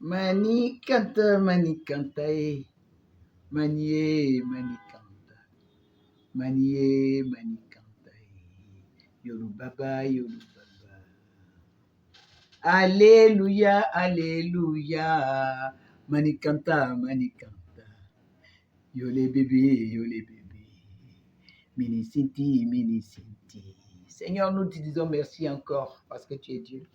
Manikanta, manikanta, manier, manikanta, manier, manikanta, yorubaba, yorubaba. Alléluia, alléluia, manikanta, manikanta, yole bébé, mini sinti. Seigneur, nous te disons merci encore parce que tu es Dieu.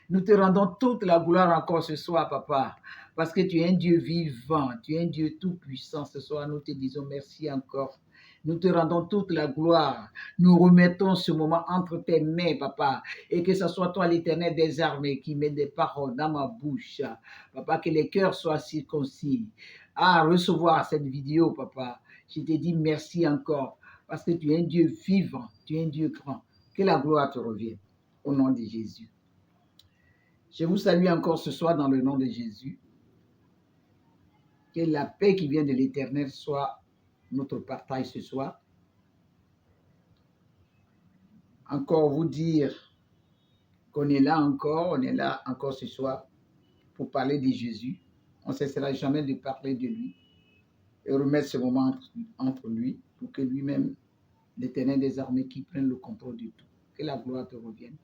Nous te rendons toute la gloire encore ce soir, papa, parce que tu es un Dieu vivant, tu es un Dieu tout-puissant. Ce soir, nous te disons merci encore. Nous te rendons toute la gloire. Nous remettons ce moment entre tes mains, papa, et que ce soit toi, l'Éternel des armées, qui met des paroles dans ma bouche. Papa, que les cœurs soient circoncis à recevoir cette vidéo, papa. Je te dis merci encore, parce que tu es un Dieu vivant, tu es un Dieu grand. Que la gloire te revienne, au nom de Jésus. Je vous salue encore ce soir dans le nom de Jésus. Que la paix qui vient de l'Éternel soit notre partage ce soir. Encore vous dire qu'on est là encore, on est là encore ce soir pour parler de Jésus. On ne cessera jamais de parler de lui et remettre ce moment entre lui pour que lui-même, l'Éternel des armées, qui prenne le contrôle de tout. Que la gloire te revienne.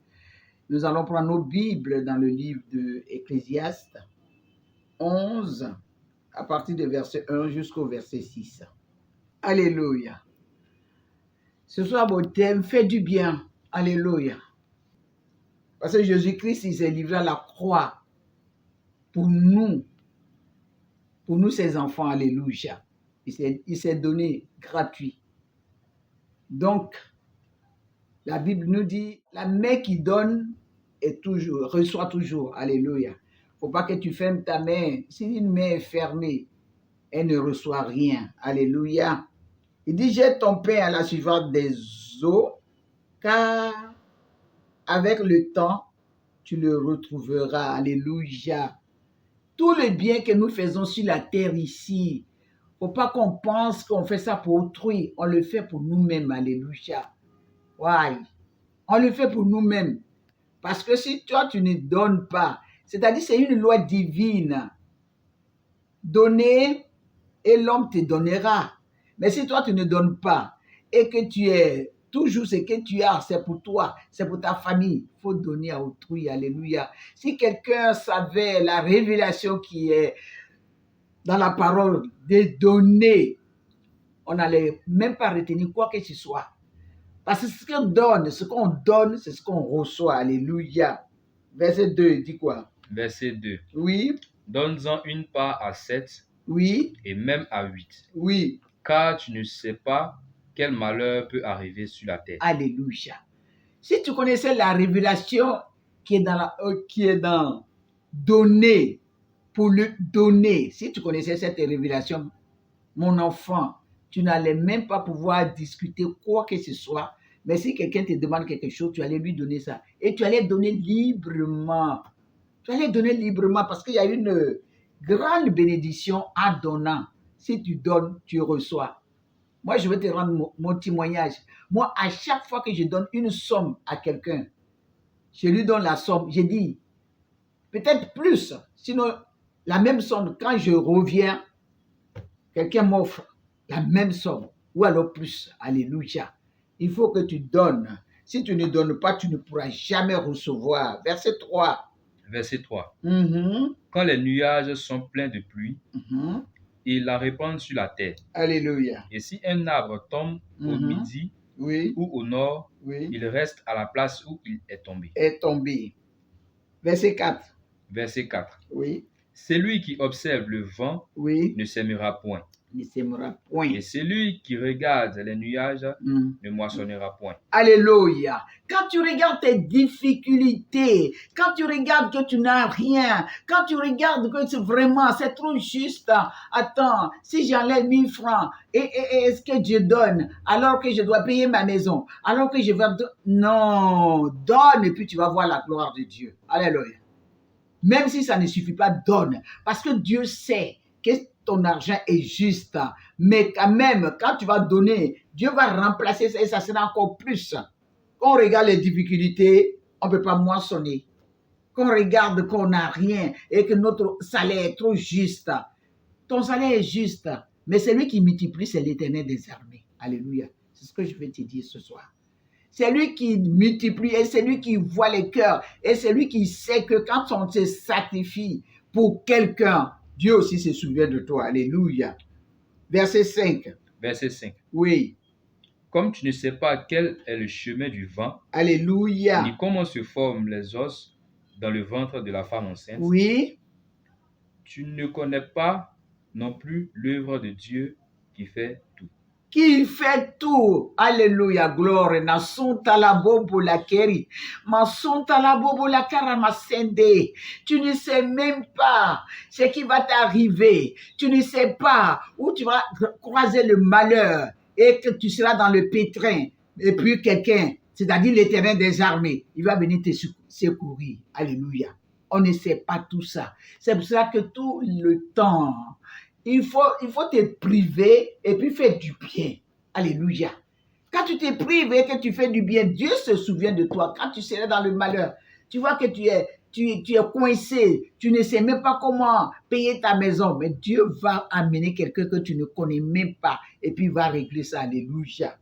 Nous allons prendre nos Bibles dans le livre de Ecclésiaste 11, à partir du verset 1 jusqu'au verset 6. Alléluia. Ce soir, mon thème, fait du bien. Alléluia. Parce que Jésus-Christ, il s'est livré à la croix pour nous ses enfants. Alléluia. Il s'est donné gratuit. Donc, la Bible nous dit, la main qui donne reçoit toujours. Alléluia. Il ne faut pas que tu fermes ta main. Si une main est fermée, elle ne reçoit rien. Alléluia. Il dit, jette ton pain à la suivante des eaux, car avec le temps, tu le retrouveras. Alléluia. Tout le bien que nous faisons sur la terre ici, il ne faut pas qu'on pense qu'on fait ça pour autrui. On le fait pour nous-mêmes. Alléluia. Ouais. On le fait pour nous-mêmes. Parce que si toi, tu ne donnes pas, c'est-à-dire c'est une loi divine. Donner et l'homme te donnera. Mais si toi, tu ne donnes pas et que tu es toujours ce que tu as, c'est pour toi, c'est pour ta famille, il faut donner à autrui. Alléluia. Si quelqu'un savait la révélation qui est dans la parole de donner, on n'allait même pas retenir quoi que ce soit. Parce que ce qu'on donne, c'est ce qu'on reçoit. Alléluia. Verset 2, dit quoi? Verset 2. Oui. Donne-en une part à 7. Oui. Et même à 8. Oui. Car tu ne sais pas quel malheur peut arriver sur la terre. Alléluia. Si tu connaissais la révélation qui est dans donner, pour le donner, si tu connaissais cette révélation, mon enfant, tu n'allais même pas pouvoir discuter quoi que ce soit. Mais si quelqu'un te demande quelque chose, tu allais lui donner ça. Et tu allais donner librement. Tu allais donner librement parce qu'il y a une grande bénédiction en donnant. Si tu donnes, tu reçois. Moi, je vais te rendre mon témoignage. Moi, à chaque fois que je donne une somme à quelqu'un, je lui donne la somme. Je dis, peut-être plus. Sinon, la même somme, quand je reviens, quelqu'un m'offre la même somme, ou alors plus. Alléluia. Il faut que tu donnes. Si tu ne donnes pas, tu ne pourras jamais recevoir. Verset 3. Verset 3. Quand les nuages sont pleins de pluie, ils la répandent sur la terre. Alléluia. Et si un arbre tombe au midi ou au nord, il reste à la place où il est tombé. Est tombé. Verset 4. Verset 4. Oui. Celui qui observe le vent ne sèmera point. Ne sèmera point. Et celui qui regarde les nuages ne moissonnera point. Alléluia. Quand tu regardes tes difficultés, quand tu regardes que tu n'as rien, quand tu regardes que c'est trop juste, attends, si j'enlève 1000 francs, et est-ce que Dieu donne alors que je dois payer ma maison, alors que je vais... Non, donne et puis tu vas voir la gloire de Dieu. Alléluia. Même si ça ne suffit pas, donne. Parce que Dieu sait que ton argent est juste. Mais quand même, quand tu vas donner, Dieu va remplacer ça et ça sera encore plus. Quand on regarde les difficultés, on ne peut pas moissonner. qu'on regarde qu'on n'a rien et que notre salaire est trop juste. Ton salaire est juste, mais celui qui multiplie, c'est l'Éternel des armées. Alléluia. C'est ce que je vais te dire ce soir. C'est lui qui multiplie et c'est lui qui voit les cœurs et c'est lui qui sait que quand on se sacrifie pour quelqu'un, Dieu aussi se souvient de toi. Alléluia. Verset 5. Verset 5. Oui. Comme tu ne sais pas quel est le chemin du vent, Alléluia. ni comment se forment les os dans le ventre de la femme enceinte, Oui. Tu ne connais pas non plus l'œuvre de Dieu qui fait tout. Qui fait tout. Alléluia, gloire. Nasunta la bobo la keri. Masunta la bobo la karamasende. Tu ne sais même pas ce qui va t'arriver. Tu ne sais pas où tu vas croiser le malheur et que tu seras dans le pétrin. Et puis quelqu'un, c'est-à-dire l'Éternel des armées, il va venir te secourir. Alléluia. On ne sait pas tout ça. C'est pour ça que tout le temps, il faut te priver et puis faire du bien. Alléluia. Quand tu te prives et que tu fais du bien, Dieu se souvient de toi. Quand tu seras dans le malheur, tu vois que tu es coincé, tu ne sais même pas comment payer ta maison, mais Dieu va amener quelqu'un que tu ne connais même pas et puis il va régler ça. Alléluia.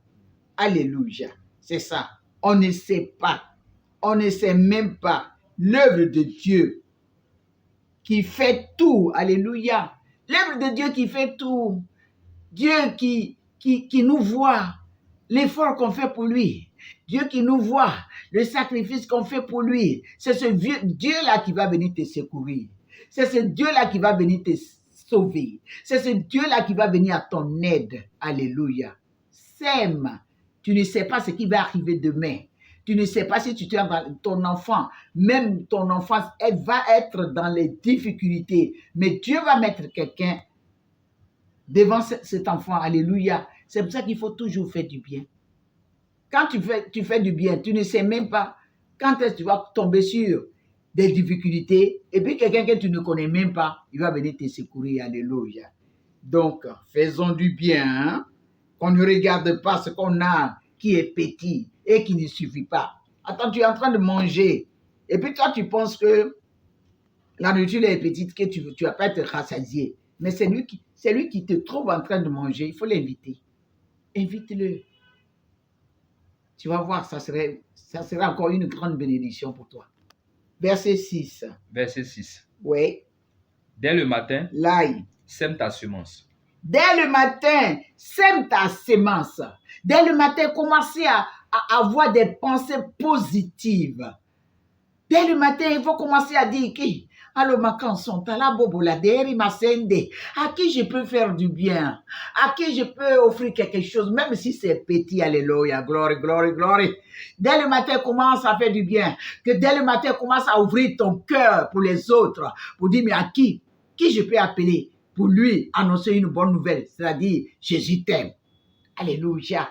Alléluia. C'est ça. On ne sait pas. On ne sait même pas l'œuvre de Dieu qui fait tout. Alléluia. L'œuvre de Dieu qui fait tout. Dieu qui nous voit l'effort qu'on fait pour lui. Dieu qui nous voit le sacrifice qu'on fait pour lui. C'est ce Dieu-là qui va venir te secourir. C'est ce Dieu-là qui va venir te sauver. C'est ce Dieu-là qui va venir à ton aide. Alléluia. Sème. Tu ne sais pas ce qui va arriver demain. Tu ne sais pas si tu tiens ton enfant, même ton enfant, elle va être dans les difficultés. Mais Dieu va mettre quelqu'un devant cet enfant. Alléluia. C'est pour ça qu'il faut toujours faire du bien. Quand tu fais du bien, tu ne sais même pas quand est-ce que tu vas tomber sur des difficultés. Et puis quelqu'un que tu ne connais même pas, il va venir te secourir. Alléluia. Donc, faisons du bien. Hein? Qu'on ne regarde pas ce qu'on a qui est petit et qui ne suffit pas. Attends, tu es en train de manger. Et puis toi, tu penses que la nourriture est petite, que tu ne vas pas être rassasié. Mais c'est lui qui te trouve en train de manger. Il faut l'inviter. Invite-le. Tu vas voir, ça sera encore une grande bénédiction pour toi. Verset 6. Verset 6. Oui. Dès le matin, L'ail. sème ta semence. Dès le matin, sème ta semence. Dès le matin, commencez à avoir des pensées positives. Dès le matin, il faut commencer à dire qui? Alors, ma canson, la bobo la deri ma sende. À qui je peux faire du bien? À qui je peux offrir quelque chose, même si c'est petit. Alléluia, gloire, gloire, gloire. Dès le matin, commence à faire du bien. Que dès le matin, commence à ouvrir ton cœur pour les autres. Pour dire, mais à qui je peux appeler pour lui annoncer une bonne nouvelle? C'est-à-dire, Jésus t'aime. Alléluia.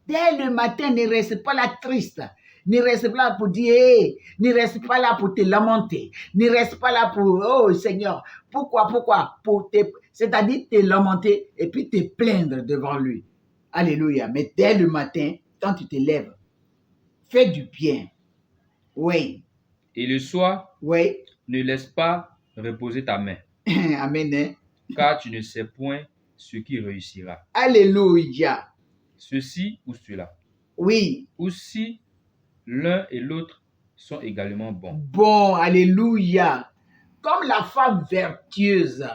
Dès le matin, ne reste pas là triste. Ne reste pas là pour dire, hey, ne reste pas là pour te lamenter. Ne reste pas là pour, oh Seigneur, pourquoi? C'est-à-dire te lamenter et puis te plaindre devant lui. Alléluia. Mais dès le matin, quand tu te lèves, fais du bien. Oui. Et le soir, oui. Ne laisse pas reposer ta main. Amen. Car tu ne sais point ce qui réussira. Alléluia. Ceci ou cela. Oui. Ou si l'un et l'autre sont également bons. Bon, alléluia. Comme la femme vertueuse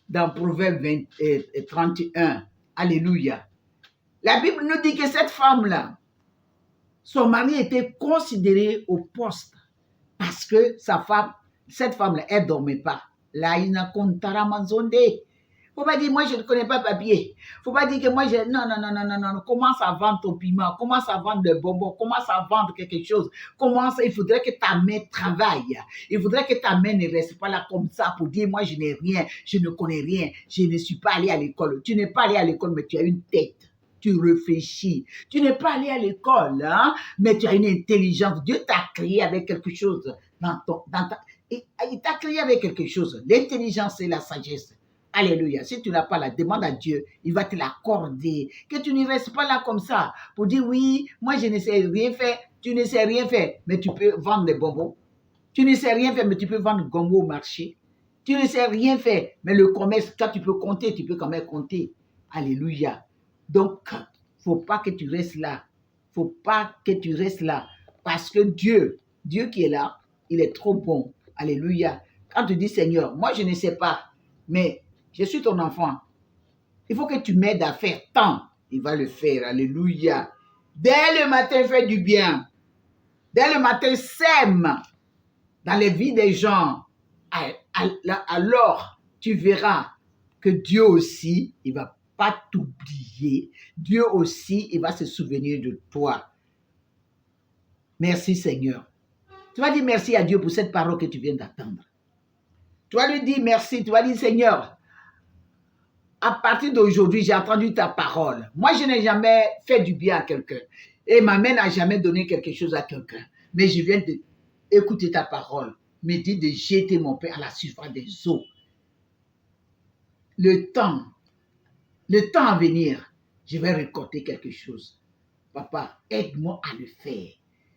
dans Proverbe 31. Alléluia. La Bible nous dit que cette femme-là, son mari était considéré au poste parce que cette femme-là, elle ne dormait pas. Là, il n'a comptara manzonde. Faut pas dire, moi, je ne connais pas papier. Faut pas dire que moi, non. Commence à vendre ton piment. Commence à vendre des bonbons. Commence à vendre quelque chose. Il faudrait que ta main travaille. Il faudrait que ta main ne reste pas là comme ça pour dire, moi, je n'ai rien. Je ne connais rien. Je ne suis pas allé à l'école. Tu n'es pas allé à l'école, mais tu as une tête. Tu réfléchis. Tu n'es pas allé à l'école, hein, mais tu as une intelligence. Dieu t'a créé avec quelque chose il t'a créé avec quelque chose. L'intelligence et la sagesse. Alléluia. Si tu n'as pas la demande à Dieu, il va te l'accorder. Que tu ne restes pas là comme ça pour dire oui, moi je ne sais rien faire. Tu ne sais rien faire, mais tu peux vendre des bonbons. Tu ne sais rien faire, mais tu peux vendre gombo au marché. Tu ne sais rien faire, mais le commerce, quand tu peux compter, tu peux quand même compter. Alléluia. Donc, il ne faut pas que tu restes là. Il ne faut pas que tu restes là. Parce que Dieu qui est là, il est trop bon. Alléluia. Quand tu dis, Seigneur, moi je ne sais pas, mais je suis ton enfant. Il faut que tu m'aides à faire tant. Il va le faire. Alléluia. Dès le matin, fais du bien. Dès le matin, sème dans les vies des gens. Alors, tu verras que Dieu aussi, il ne va pas t'oublier. Dieu aussi, il va se souvenir de toi. Merci Seigneur. Tu vas dire merci à Dieu pour cette parole que tu viens d'attendre. Tu vas lui dire merci. Tu vas dire Seigneur, à partir d'aujourd'hui, j'ai entendu ta parole. Moi, je n'ai jamais fait du bien à quelqu'un. Et ma mère n'a jamais donné quelque chose à quelqu'un. Mais je viens d'écouter ta parole. Me dit de jeter mon pain à la surface des eaux. Le temps à venir, je vais récolter quelque chose. Papa, aide-moi à le faire.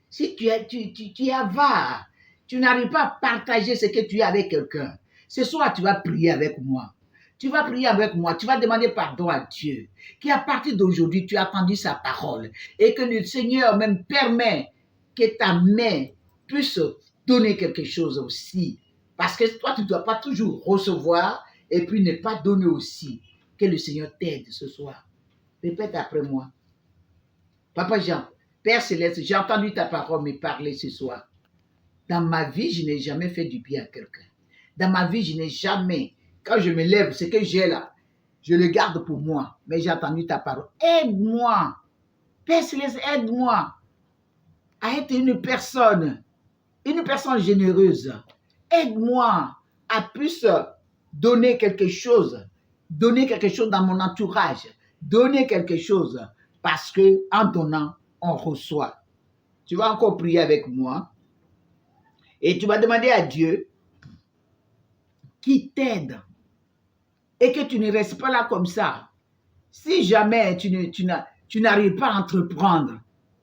Si tu es avare, tu n'arrives pas à partager ce que tu as avec quelqu'un, ce soir tu vas prier avec moi. Tu vas prier avec moi, tu vas demander pardon à Dieu, qu'à partir d'aujourd'hui, tu as entendu sa parole et que le Seigneur même permet que ta main puisse donner quelque chose aussi. Parce que toi, tu ne dois pas toujours recevoir et puis ne pas donner aussi. Que le Seigneur t'aide ce soir. Répète après moi. Papa Jean, Père Céleste, j'ai entendu ta parole me parler ce soir. Dans ma vie, je n'ai jamais fait du bien à quelqu'un. Dans ma vie, je n'ai jamais, quand je me lève, ce que j'ai là, je le garde pour moi. Mais j'ai entendu ta parole. Aide-moi. Père Céleste, aide-moi à être une personne généreuse. Aide-moi à plus donner quelque chose dans mon entourage, donner quelque chose, parce que en donnant, on reçoit. Tu vas encore prier avec moi et tu vas demander à Dieu qui t'aide et que tu ne restes pas là comme ça. Si jamais tu n'arrives pas à entreprendre,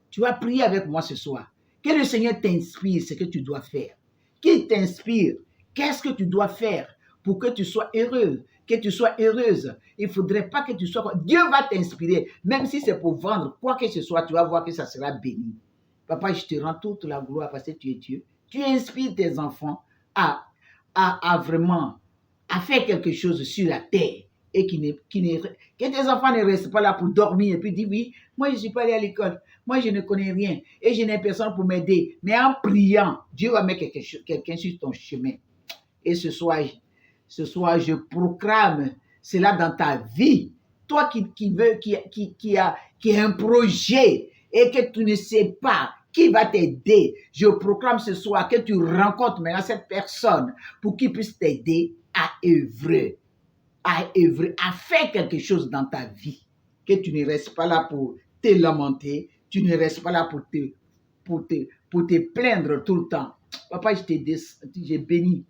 tu vas prier avec moi ce soir. Que le Seigneur t'inspire ce que tu dois faire. Qu'il t'inspire. Qu'est-ce que tu dois faire pour que tu sois heureux, que tu sois heureuse. Il ne faudrait pas que tu sois... Dieu va t'inspirer. Même si c'est pour vendre, quoi que ce soit, tu vas voir que ça sera béni. Papa, je te rends toute la gloire parce que tu es Dieu. Tu inspires tes enfants à vraiment à faire quelque chose sur la terre. Et que tes enfants ne restent pas là pour dormir et puis dire oui, moi je ne suis pas allé à l'école, moi je ne connais rien et je n'ai personne pour m'aider. Mais en priant, Dieu va mettre quelqu'un sur ton chemin. Et ce soir, je proclame cela dans ta vie. Toi qui a un projet et que tu ne sais pas qui va t'aider, je proclame ce soir que tu rencontres maintenant cette personne pour qu'il puisse t'aider à œuvrer, à faire quelque chose dans ta vie. Que tu ne restes pas là pour te lamenter, tu ne restes pas là pour te plaindre tout le temps. Papa, je bénis.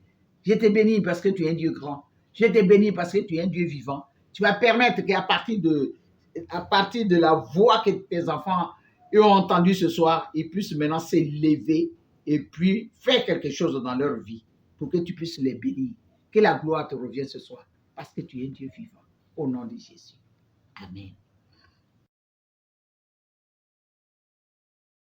Je te bénis parce que tu es un Dieu grand. Je te bénis parce que tu es un Dieu vivant. Tu vas permettre qu'à partir de la voix que tes enfants ont entendue ce soir, ils puissent maintenant s'élever et puis faire quelque chose dans leur vie pour que tu puisses les bénir. Que la gloire te revienne ce soir parce que tu es un Dieu vivant. Au nom de Jésus. Amen.